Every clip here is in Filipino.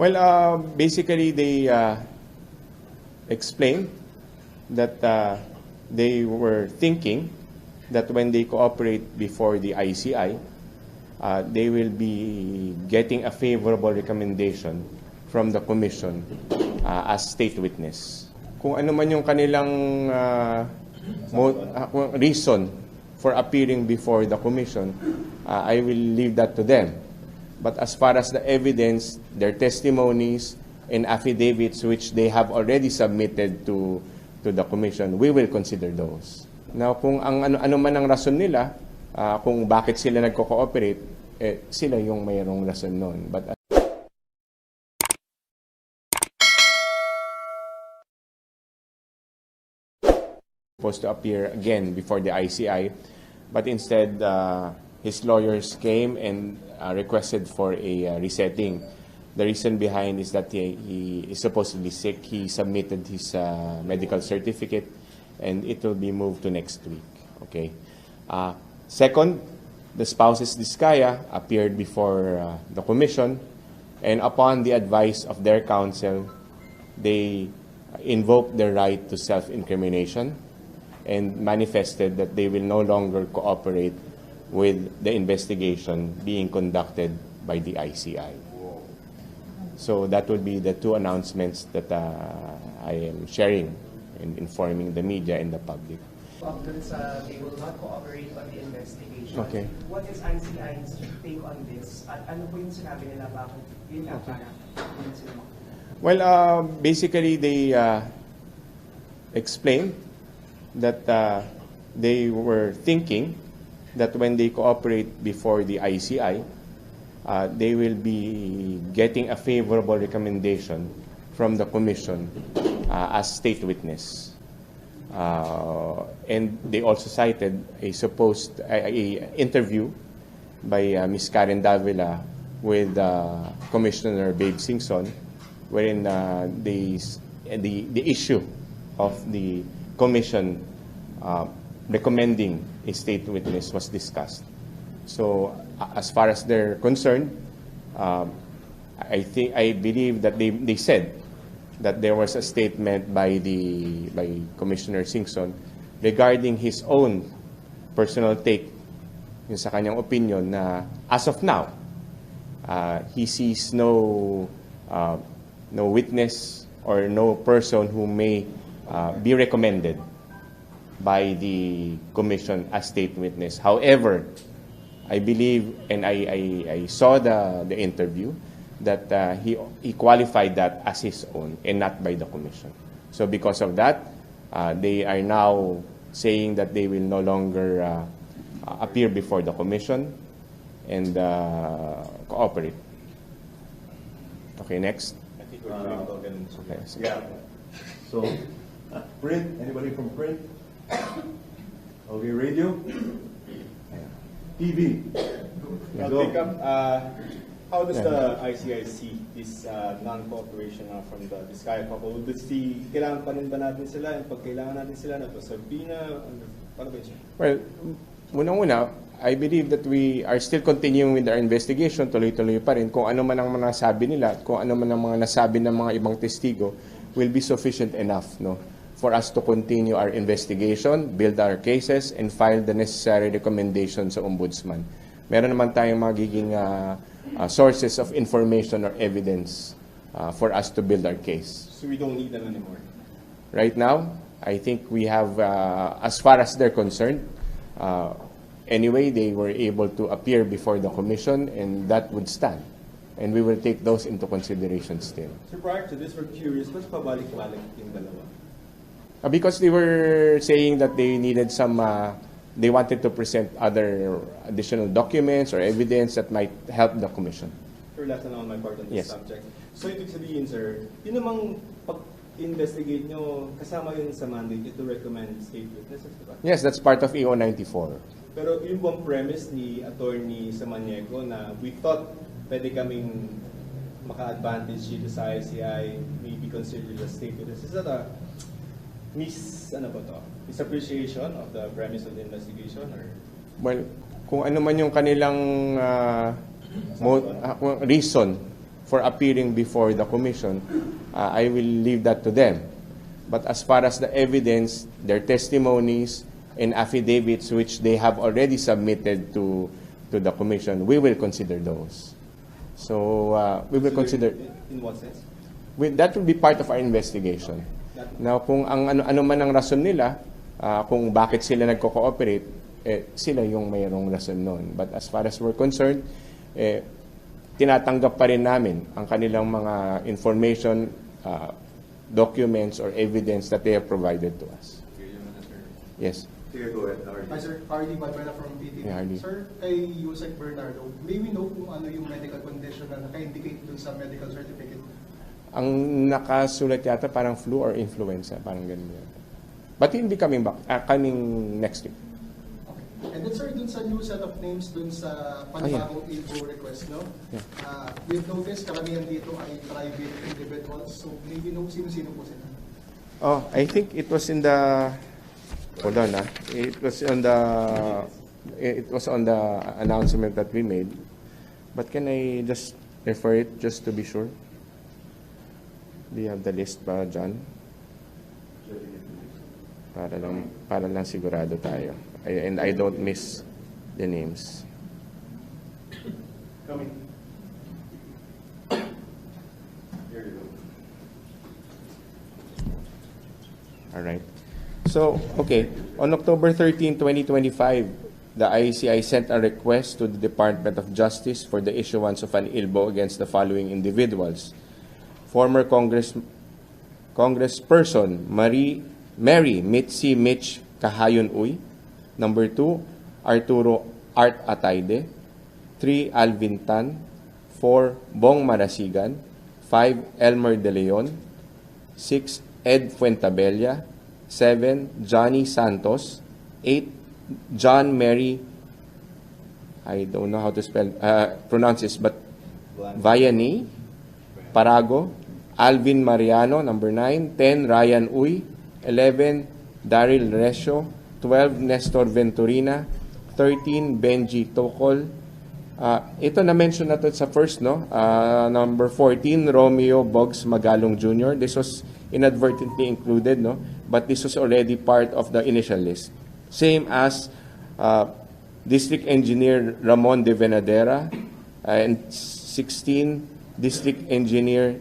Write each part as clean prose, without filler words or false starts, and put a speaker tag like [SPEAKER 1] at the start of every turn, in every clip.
[SPEAKER 1] Well, basically, they explained that they were thinking that when they cooperate before the ICI, they will be getting a favorable recommendation from the Commission as state witness. Kung ano man yung kanilang reason for appearing before the Commission, I will leave that to them. But as far as the evidence, their testimonies and affidavits which they have already submitted to the Commission, we will consider those. Now, kung ang ano man ang rason nila, kung bakit sila nagko-cooperate, sila yung mayroong rason noon. But supposed to appear again before the ICI, but instead his lawyers came and requested for a resetting. The reason behind is that he is supposedly sick. He submitted his medical certificate, and it will be moved to next week. Okay. Second, the spouses Diskaya appeared before the Commission, and upon the advice of their counsel, they invoked their right to self-incrimination and manifested that they will no longer cooperate with the investigation being conducted by the ICI. So that would be the two announcements that I am sharing and informing the media and the public.
[SPEAKER 2] They will not cooperate on the investigation.
[SPEAKER 1] Okay.
[SPEAKER 2] What is ICI's take on this? At ano po yung sinabi nila? Bakit yun lang para?
[SPEAKER 1] Well, basically they explained that they were thinking that when they cooperate before the ICI, they will be getting a favorable recommendation from the Commission as state witness. And they also cited a supposed interview by Ms. Karen Davila with Commissioner Babe Singson, wherein the issue of the Commission recommending a state witness was discussed. So, as far as they're concerned, I believe that they said that there was a statement by Commissioner Singson regarding his own personal take, yung sa kanyang opinion na as of now, he sees no witness or no person who may be recommended by the Commission as state witness. However, I believe, and I saw the interview, that he qualified that as his own and not by the Commission. So because of that, they are now saying that they will no longer appear before the Commission and cooperate. Okay, next.
[SPEAKER 3] I think we're doing
[SPEAKER 1] Okay.
[SPEAKER 3] Yeah. So, print, anybody from print? Okay, radio? TV?
[SPEAKER 4] I'll pick up, how does the ICI see this non-cooperation from the Diskaya couple? Kailangan pa rin ba natin sila? And pag kailangan natin sila na to Sabina, paano ba yun?
[SPEAKER 1] Well, unang-una, I believe that we are still continuing with our investigation. Tuloy-tuloy pa rin. Kung ano man ang mga nasabi nila at kung ano man ang mga nasabi ng mga ibang testigo will be sufficient enough, no, for us to continue our investigation, build our cases, and file the necessary recommendations sa Ombudsman. Meron naman tayong magiging sources of information or evidence for us to build our case.
[SPEAKER 4] So we don't need them anymore?
[SPEAKER 1] Right now, I think we have, as far as they're concerned, anyway, they were able to appear before the Commission, and that would stand. And we will take those into consideration still.
[SPEAKER 4] So prior to this, we're curious, ba't pabalik-balik yung dalawa?
[SPEAKER 1] Because they were saying that they needed some, they wanted to present other additional documents or evidence that might help the Commission.
[SPEAKER 4] For last na on my part on this
[SPEAKER 1] Yes.
[SPEAKER 4] subject. So ibig sabihin, sir, yun namang pag-investigate nyo, kasama yun sa mandate to recommend state witnesses, diba?
[SPEAKER 1] Yes, that's part of EO 94.
[SPEAKER 4] Pero yung bang premise ni Attorney Samaniego na we thought pwede kaming maka-advantage dito sa ICI, maybe considered as state witness. Is that a misappreciation of the premise of the investigation? Or?
[SPEAKER 1] Well, kung ano man yung kanilang reason for appearing before the commission, I will leave that to them. But as far as the evidence, their testimonies and affidavits which they have already submitted to the commission, we will consider those. So we will consider.
[SPEAKER 4] In what sense?
[SPEAKER 1] That will be part of our investigation. Now, kung ang ano man ang rason nila, kung bakit sila nagko-cooperate, sila yung mayroong rason nun. But as far as we're concerned, tinatanggap pa rin namin ang kanilang mga information, documents, or evidence that they have provided to us. Yes.
[SPEAKER 3] Sige, go ahead, Hardy.
[SPEAKER 5] Hi sir, Hardy Badwela from PTV.
[SPEAKER 1] Yeah, Hardy.
[SPEAKER 5] Sir, kay Yusek Bernardo, may we know kung ano yung medical condition na naka-indicate dun sa medical certificate?
[SPEAKER 1] Ang nakasulat yata parang flu or influenza, parang ganun yun. But hindi coming back, coming next week.
[SPEAKER 5] Okay. And then sir, dun sa new set of names dun sa panibagong info request, no?
[SPEAKER 1] Yeah.
[SPEAKER 5] We've noticed karamihan dito ay private individuals. So may we know sino-sino po sila?
[SPEAKER 1] Oh, I think it was in the, hold on, it was on the announcement that we made. But can I just refer it just to be sure? Do you have the list pa, John? Para lang sigurado tayo. And I don't miss the names.
[SPEAKER 3] Coming. Here you go.
[SPEAKER 1] All right. So, okay. On October 13, 2025, the ICI sent a request to the Department of Justice for the issuance of an ILBO against the following individuals. Former Congressperson Mary Mitzi Mitch Kahayon Uy. Number 2, Arturo Art Atayde. 3, Alvin Tan. 4, Bong Marasigan. 5, Elmer De Leon. 6, Ed Fuentabella. 7, Johnny Santos. 8, John Mary, I don't know how to pronounce this, but Vianney Parago. Alvin Mariano, number 9. 10, Ryan Uy. 11, Daryl Resio. 12, Nestor Venturina. 13, Benji Tokol. Ito na-mention na to sa first, no? Number 14, Romeo Boggs Magalong Jr. This was inadvertently included, no? But this was already part of the initial list. Same as District Engineer Ramon de Venadera, and 16, District Engineer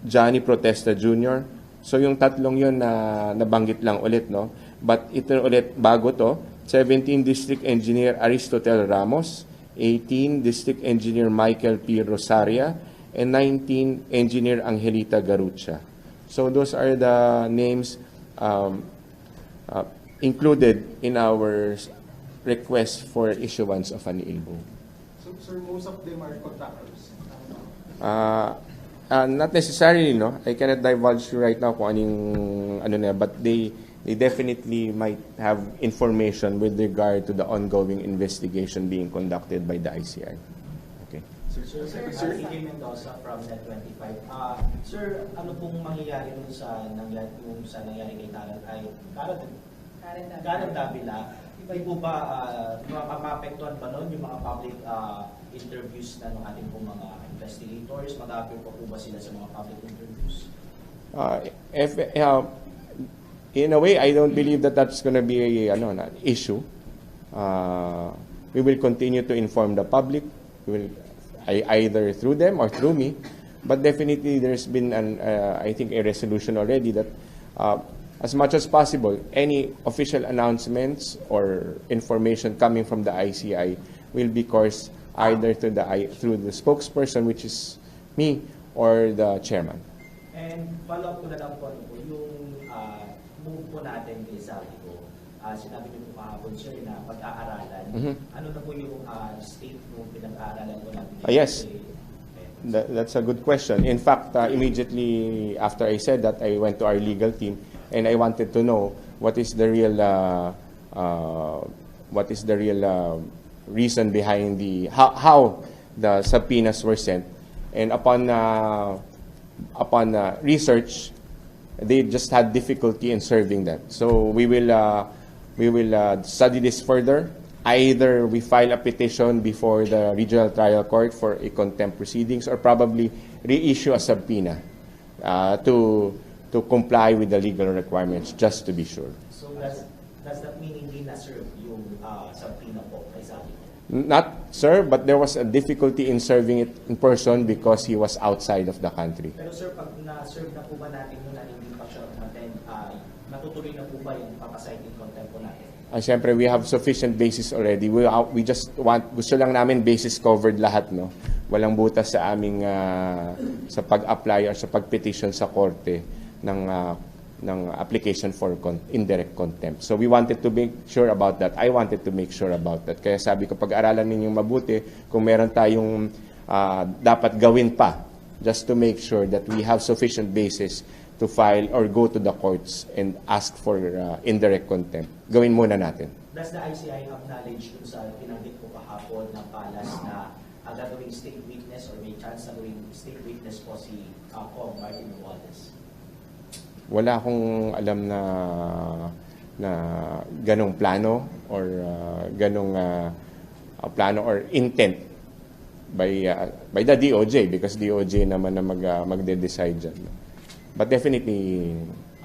[SPEAKER 1] Johnny Protesta Jr. So yung tatlong yun na nabanggit lang ulit, no? But ito ulit bago to, 17, District Engineer Aristotel Ramos, 18, District Engineer Michael P. Rosaria, and 19, Engineer Angelita Garucha. So those are the names included in our request for issuance of an ILBO.
[SPEAKER 5] So sir, most of them are contractors.
[SPEAKER 1] Not necessarily, no. I cannot divulge you right now kung ano na, but they definitely might have information with regard to the ongoing investigation being conducted by the ICI. Okay.
[SPEAKER 6] Sir, Ricky Mendoza from Net25. Sir, ano pong mangyayari sa nangyari kay Karen Davila? Hindi po ba mapapektuhan pa noon yung mga public interviews na ng ating pong mga investigators? Mag-appear pa po ba sila sa mga public interviews?
[SPEAKER 1] In a way, I don't believe that that's going to be an issue. We will continue to inform the public. We will either through them or through me. But definitely, there's been I think a resolution already that as much as possible, any official announcements or information coming from the ICI will be coursed either through the spokesperson, which is me, or the chairman.
[SPEAKER 6] And follow-up ko na lang po, yung move po natin kay Saldico. Sinabi niyo po kahapon, sir, na pag-aaralan. Ano na po yung state ng pinag-aaralan po natin?
[SPEAKER 1] Yes. That's a good question. In fact, immediately after I said that, I went to our legal team and I wanted to know what is the real reason behind how the subpoenas were sent. And upon research, they just had difficulty in serving that. So we will study this further. Either we file a petition before the regional trial court for a contempt proceedings, or probably reissue a subpoena to comply with the legal requirements, just to be sure.
[SPEAKER 6] So does that mean hindi na-serve yung subpoena po kay Zaldico?
[SPEAKER 1] Not, sir, but there was a difficulty in serving it in person because he was outside of the country.
[SPEAKER 6] Pero sir, pag na-serve na po ba natin yun na hindi pa siya attend, natutuloy na po ba yung papasite in contempt po natin?
[SPEAKER 1] Siyempre, we have sufficient basis already. We just want, gusto lang namin basis covered lahat, no? Walang butas sa aming, sa pag-apply or sa pag-petition sa korte ng application for indirect contempt. So we wanted to make sure about that. I wanted to make sure about that. Kaya sabi ko, pag-aralan ninyong mabuti kung meron tayong dapat gawin pa just to make sure that we have sufficient basis to file or go to the courts and ask for indirect contempt. Gawin muna natin.
[SPEAKER 6] Does the ICI have knowledge dun sa pinanggit ko kahapon ng palas na gagawing state witness or may chance na gawing state witness po si Kong Martin Romualdez?
[SPEAKER 1] Wala akong alam na ganong plano or ganong plano or intent by the DOJ, because DOJ naman na magde-decide dyan. But definitely,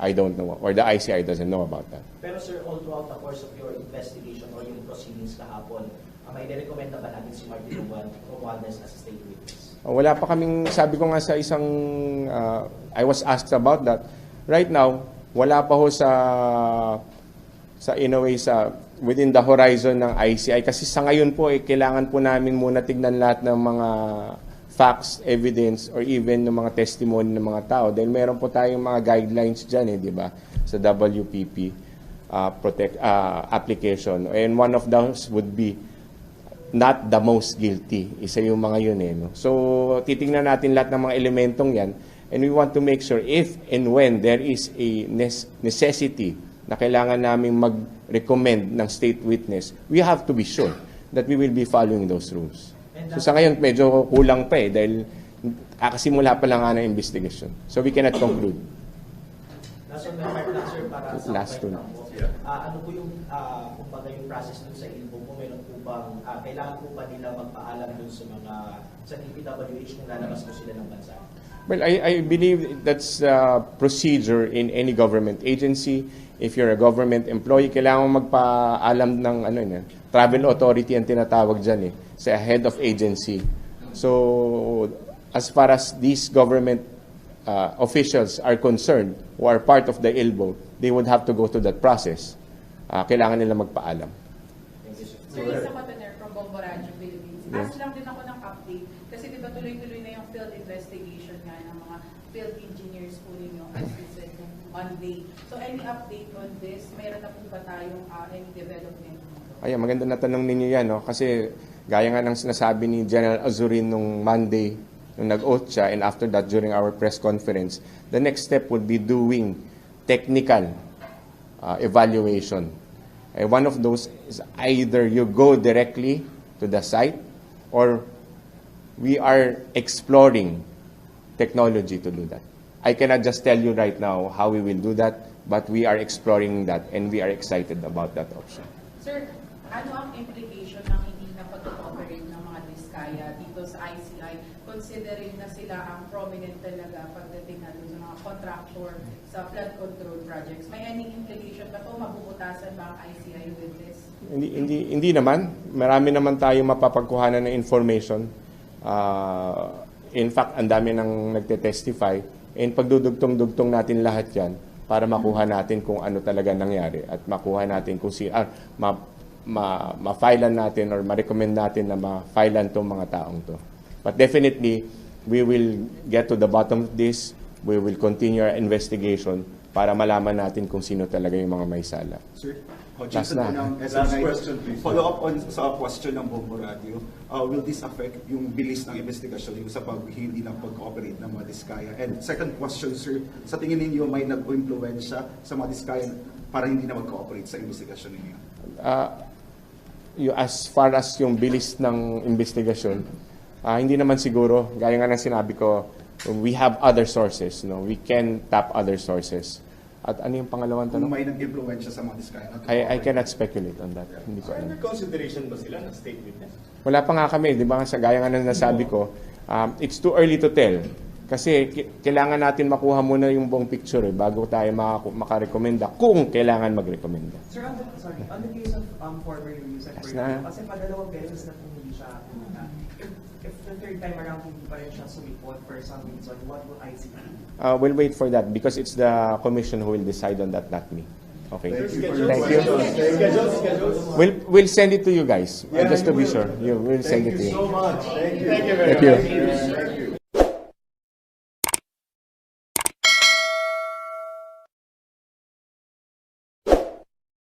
[SPEAKER 1] I don't know, or the ICI doesn't know about that.
[SPEAKER 6] Pero sir, all throughout the course of your investigation or yung proceedings kahapon, may nirekomenda ba natin si Martin Romualdez as a state witness?
[SPEAKER 1] Wala pa kaming, sabi ko nga sa isang, I was asked about that. Right now, wala pa ho sa in a way, within the horizon ng ICI. Kasi sa ngayon po, kailangan po namin muna tignan lahat ng mga facts, evidence, or even ng mga testimony ng mga tao. Dahil meron po tayong mga guidelines dyan, di ba? Sa WPP application. And one of those would be not the most guilty. Isa yung mga yun, no? So, titingnan natin lahat ng mga elementong yan. And we want to make sure if and when there is a necessity na kailangan namin mag-recommend ng state witness, we have to be sure that we will be following those rules. So sa ngayon, medyo kulang pa dahil kasimula pa lang nga ng investigation. So we cannot conclude.
[SPEAKER 6] Last one, sir, para sa
[SPEAKER 1] Last one.
[SPEAKER 6] ano po yung, kumbaga yung process dun sa ILBO po, meron po bang, kailangan po ba nila magpaalam dun sa DPWH kung lalabas po sila ng bansa?
[SPEAKER 1] Well, I believe that's a procedure in any government agency. If you're a government employee, kailangan mo magpaalam ng travel authority ang tinatawag dyan sa head of agency. So, as far as these government officials are concerned, who are part of the ILBO, they would have to go through that process. Kailangan nila magpaalam.
[SPEAKER 6] Thank you, sir.
[SPEAKER 7] Sir, Lisa Mataner from Bombo Radio, Philippines. Ask lang din ako ng update kasi di ba tuloy-tuloy na yung field investigation nga ng mga field engineers po ninyo as you said Monday. So any update on this? Mayroon na po ba tayong any development?
[SPEAKER 1] Ayan, maganda na tanong ninyo yan, no? Kasi gaya nga ng sinasabi ni General Azurin nung Monday, nung nag-oath siya, and after that, during our press conference, the next step would be doing technical evaluation. And one of those is either you go directly to the site or we are exploring technology to do that. I cannot just tell you right now how we will do that, but we are exploring that and we are excited about that option.
[SPEAKER 7] Sir, ano ang implication ng hindi na pag-cooperate ng mga Diskaya dito sa ICI considering na sila ang prominent talaga pagdating natin sa mga contractor sa flood control projects? May any implication ba ito? Mabubutasan ba ang ICI with this?
[SPEAKER 1] Hindi naman. Marami naman tayo mapapagkuhanan ng information. In fact, ang dami nang nagte-testify. And pagdudugtong-dugtong natin lahat yan para makuha natin kung ano talaga nangyari at makuha natin kung ma-filean natin or ma-recommend natin na ma-filean itong mga taong to. But definitely, we will get to the bottom of this. We will continue our investigation para malaman natin kung sino talaga yung mga may sala.
[SPEAKER 8] Sir,
[SPEAKER 1] Last na.
[SPEAKER 3] Last question, please.
[SPEAKER 8] Follow up on sa question ng Bombo Radio. Will this affect yung bilis ng investigasyon yung sa hindi ng pag-cooperate ng mga Diskaya? And second question, sir, sa tingin ninyo may nag-influensya sa mga Diskaya para hindi na mag-cooperate sa investigasyon ninyo?
[SPEAKER 1] As far as yung bilis ng investigasyon, hindi naman siguro. Gaya nga ng sinabi ko, we have other sources. No? We can tap other sources. At ano yung pangalawang
[SPEAKER 8] Kung
[SPEAKER 1] tanong?
[SPEAKER 8] may nag-influensya sa mga Diskaya?
[SPEAKER 1] I cannot speculate on that. Hindi ko
[SPEAKER 4] Sir,
[SPEAKER 1] alam.
[SPEAKER 4] under consideration ba sila ng state witness?
[SPEAKER 1] Wala pa nga kami, di ba? Sa gaya nga ng nasabi ko, it's too early to tell Kasi kailangan natin makuha muna yung buong picture bago tayo makarekomenda kung kailangan magrekomenda.
[SPEAKER 2] Sir, on the case of former Yusek
[SPEAKER 1] Na.
[SPEAKER 2] kasi padalawang beses na kung hindi siya pumunta. If the third time around hindi pa rin siya sumipot for some reason, what will ICI do?
[SPEAKER 1] We'll wait for that because it's the commission who will decide on that, not me. Okay.
[SPEAKER 4] Schedules,
[SPEAKER 1] Thank you.
[SPEAKER 4] schedules.
[SPEAKER 1] We'll send it to you guys,
[SPEAKER 4] Yeah,
[SPEAKER 1] just to
[SPEAKER 4] you
[SPEAKER 1] be
[SPEAKER 4] will.
[SPEAKER 1] sure. We'll send it to you.
[SPEAKER 4] Thank you so much. Thank you.
[SPEAKER 1] Thank you.